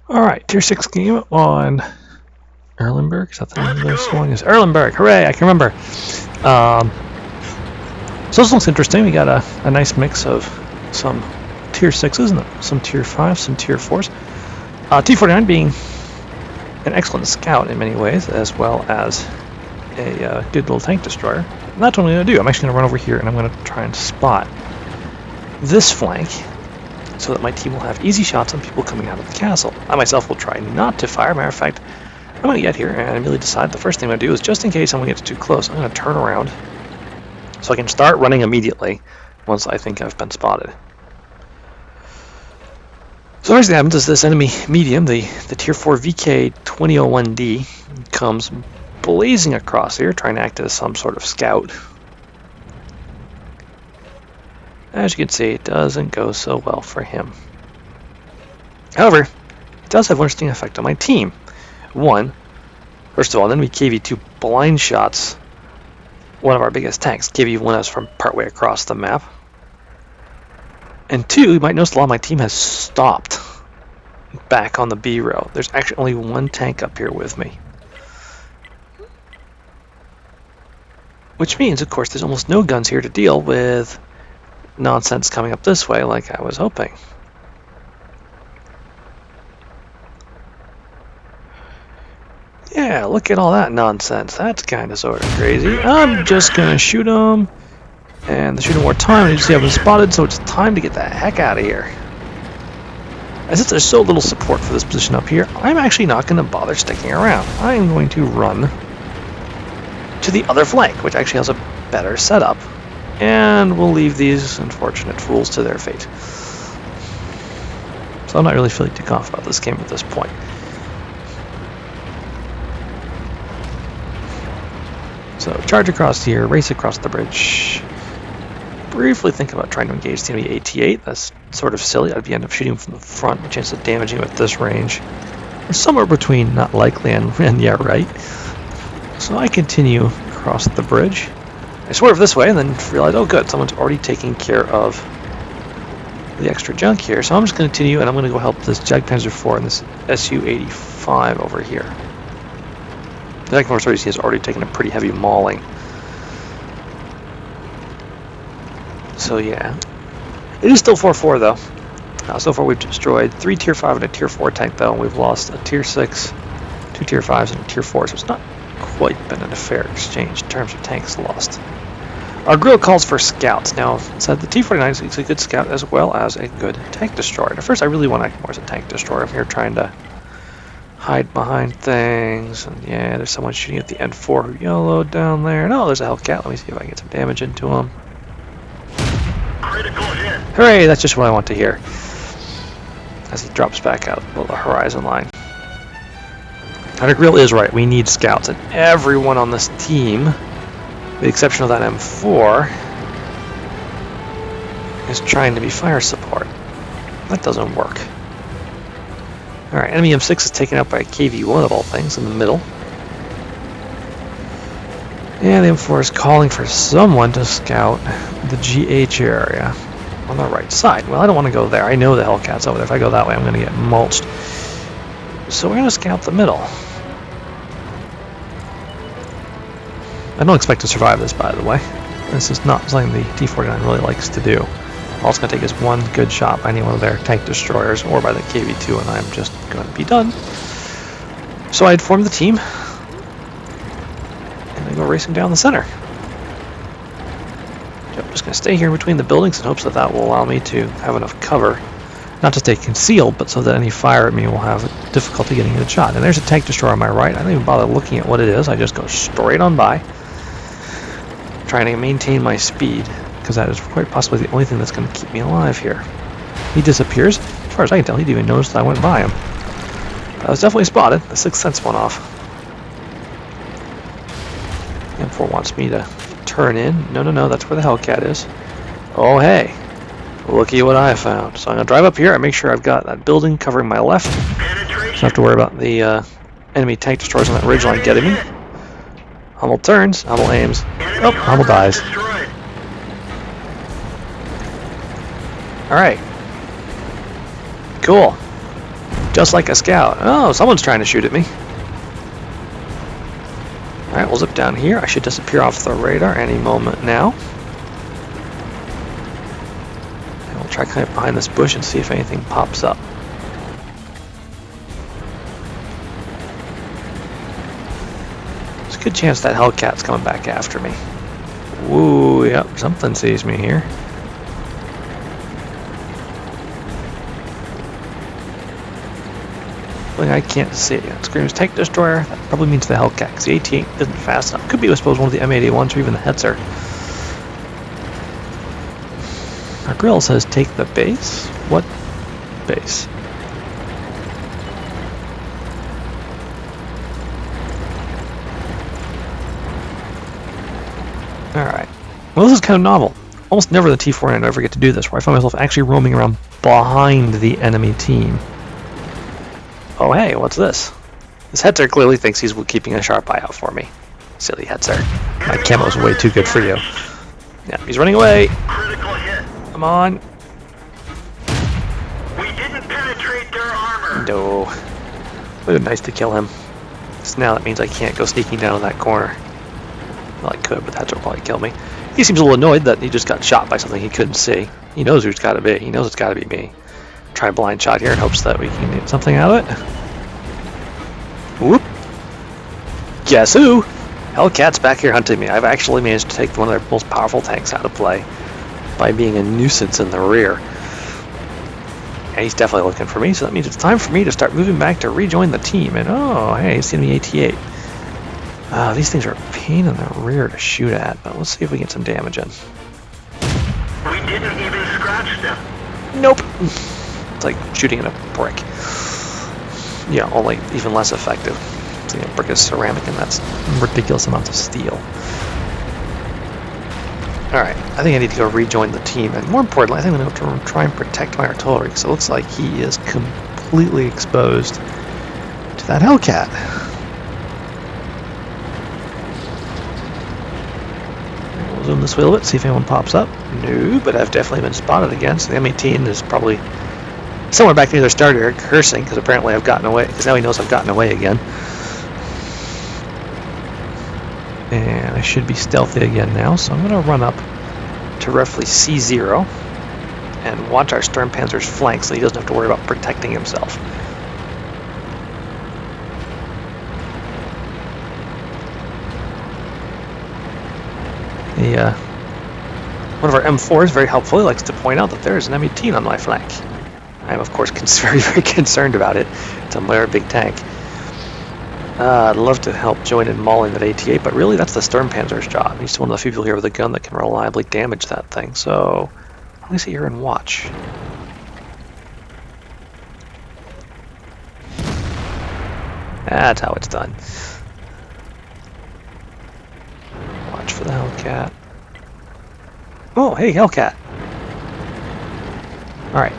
Alright, tier 6 game on Erlenberg. Is that the name of this one? Is Erlenberg. Hooray, I can remember. So this looks interesting. We got a nice mix of some tier 6s and some tier 5s, some tier 4s. T49 being an excellent scout in many ways, as well as a good little tank destroyer. And that's what I'm going to do. I'm actually going to run over here and I'm going to try and spot this flank so that my team will have easy shots on people coming out of the castle. I myself will try not to fire. Matter of fact, I'm going to get here and immediately decide the first thing I'm going to do is, just in case someone gets too close, I'm going to turn around so I can start running immediately once I think I've been spotted. So first thing that happens is this enemy medium, the tier 4 VK2001D, comes blazing across here, trying to act as some sort of scout. As you can see, it doesn't go so well for him. However, it does have an interesting effect on my team. One, first of all, then we KV2 blind shots one of our biggest tanks. KV1 is from partway across the map. And two, you might notice a lot of my team has stopped back on the B row. There's actually only one tank up here with me. Which means, of course, there's almost no guns here to deal with nonsense coming up this way like I was hoping. Yeah, look at all that nonsense. That's kind of sort of crazy. I'm just going to shoot him. And shoot him more time. You see I've been spotted, so it's time to get the heck out of here. And since there's so little support for this position up here, I'm actually not going to bother sticking around. I'm going to run to the other flank, which actually has a better setup. And we'll leave these unfortunate fools to their fate. So I'm not really feeling too confident about this game at this point. So charge across here, race across the bridge. Briefly think about trying to engage the enemy AT-8. That's sort of silly. I'd end up shooting from the front, a chance of damaging him at this range. Or somewhere between not likely and yeah, right. So I continue across the bridge. I swerve this way and then realize, oh good, someone's already taking care of the extra junk here. So I'm just going to continue and I'm going to go help this Jagdpanzer IV and this Su-85 over here. The Jagdpanzer IV has already taken a pretty heavy mauling. So yeah, it is still 4-4 though. So far we've destroyed 3 tier 5 and a tier 4 tank though, and we've lost a tier 6, 2 tier 5s and a tier 4, so it's not quite been a fair exchange in terms of tanks lost. Our grill calls for scouts. Now, said the T49 is a good scout as well as a good tank destroyer. At first I really want to act more as a tank destroyer. I'm here trying to hide behind things, and yeah, there's someone shooting at the N4 who yellowed down there. No, there's a Hellcat. Let me see if I can get some damage into him. Hooray, that's just what I want to hear. As he drops back out below the horizon line. Our grill is right, we need scouts, and everyone on this team, with the exception of that M4, is trying to be fire support. That doesn't work. Alright, enemy M6 is taken out by a KV1 of all things in the middle. And the M4 is calling for someone to scout the GH area on the right side. Well, I don't want to go there. I know the Hellcat's over there. If I go that way, I'm going to get mulched. So we're going to scout the middle. I don't expect to survive this, by the way. This is not something the T49 really likes to do. All it's going to take is one good shot by any one of their tank destroyers or by the KV2, and I'm just going to be done. So I'd form the team, and then go racing down the center. I'm just going to stay here between the buildings in hopes that that will allow me to have enough cover, not to stay concealed, but so that any fire at me will have difficulty getting a shot. And there's a tank destroyer on my right. I don't even bother looking at what it is. I just go straight on by, trying to maintain my speed, because that is quite possibly the only thing that's going to keep me alive here. He disappears. As far as I can tell, he didn't even notice that I went by him. I was definitely spotted. The sixth sense went off. M4 wants me to turn in. No, that's where the Hellcat is. Oh, hey. Looky what I found. So I'm going to drive up here and make sure I've got that building covering my left. So I don't have to worry about the enemy tank destroyers on that ridgeline getting me. Hummel turns, Hummel aims. Oh, Hummel dies. Alright. Cool. just like a scout. Oh, someone's trying to shoot at me. Alright, we'll zip down here. I should disappear off the radar any moment now. And we'll try kind of behind this bush and see if anything pops up. There's a good chance that Hellcat's coming back after me. Woo, yep, something sees me here. I can't see it yet. Screams tank destroyer. That probably means the Hellcat, because the 88 isn't fast enough. Could be, I suppose, one of the M81s or even the Hetzer. Our grill says take the base. What base? Alright. Well, this is kind of novel. Almost never the T49 I ever get to do this, where I find myself actually roaming around behind the enemy team. Oh hey, what's this? This Hetzer clearly thinks he's keeping a sharp eye out for me. Silly Hetzer. My camo's way too good for you. Yeah, he's running away. Come on. We didn't penetrate their armor. No. Would have been nice to kill him. So now that means I can't go sneaking down in that corner. Well, I could, but Hetzer will probably kill me. He seems a little annoyed that he just got shot by something he couldn't see. He knows who it's got to be. He knows it's got to be me. Try a blind shot here in hopes that we can get something out of it. Whoop. Guess who? Hellcat's back here hunting me. I've actually managed to take one of their most powerful tanks out of play by being a nuisance in the rear. And he's definitely looking for me, so that means it's time for me to start moving back to rejoin the team. And oh, hey, it's the enemy 88. These things are a pain in the rear to shoot at, but let's see if we get some damage in. We didn't even scratch them. Nope. It's like shooting at a brick. Yeah, only even less effective. So, a brick is ceramic, and that's ridiculous amounts of steel. Alright, I think I need to go rejoin the team, and more importantly, I think I'm going to have to try and protect my artillery, because it looks like he is completely exposed to that Hellcat. We'll zoom this way a little bit, see if anyone pops up. No, but I've definitely been spotted again, so the M18 is probably somewhere back near their starter area cursing, because apparently I've gotten away, because now he knows I've gotten away again. And I should be stealthy again now, so I'm going to run up to roughly C0 and watch our Sturmpanzer's flank so he doesn't have to worry about protecting himself. One of our M4s very helpfully likes to point out that there is an M18 on my flank. I am, of course, very, very concerned about it. It's a very big tank. I'd love to help join in mauling that AT-8, but really that's the Sturmpanzer's job. He's one of the few people here with a gun that can reliably damage that thing, so let me sit here and watch. That's how it's done. Watch for the Hellcat. Oh, hey, Hellcat. Alright.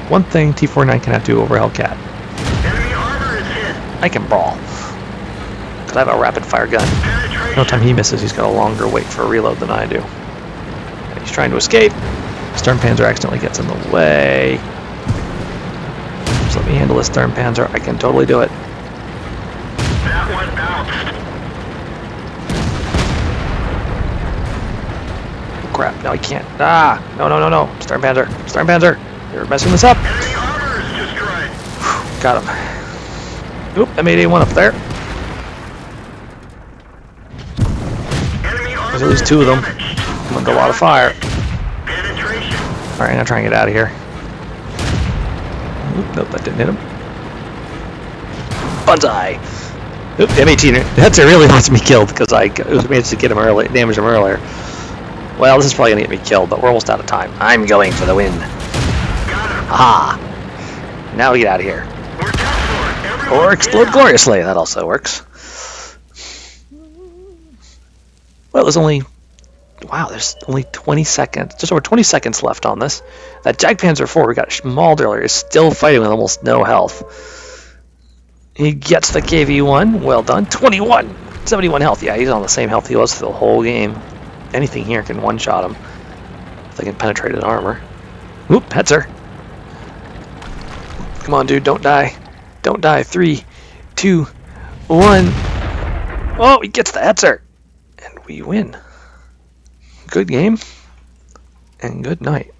One thing T49 cannot do over Hellcat. Enemy armor is hit. I can brawl. Because I have a rapid fire gun. No time he misses, he's got a longer wait for a reload than I do. And he's trying to escape. Sturmpanzer accidentally gets in the way. Just let me handle this Sturmpanzer. I can totally do it. That one bounced. Crap, no, I can't. Ah! No, no, no, no. Sturmpanzer. Sturmpanzer. You're messing this up. Enemy armor is destroyed. Got him. Oop, M8A1 up there. Enemy armor There's at least two of them. damaged. I'm under a lot of fire. Penetration. Alright, now try and get out of here. Oop, nope, that didn't hit him. Banzai! Oop, M18. That's really wants me killed because I was managed to get him early, damage him earlier. Well, this is probably gonna get me killed, but we're almost out of time. I'm going for the win. Got him. Aha! Now we get out of here. We're done for. Everyone Or explode down. gloriously. That also works. Well, there's only 20 seconds, just over 20 seconds left on this. That Jagdpanzer 4 we got mauled earlier is still fighting with almost no health. He gets the KV-1. Well done. 71 health. Yeah, he's on the same health he was for the whole game. Anything here can one-shot him if they can penetrate his armor. Whoop, Hetzer. Come on, dude, don't die. Don't die. 3, 2, 1. Oh, he gets the answer. And we win. Good game. And good night.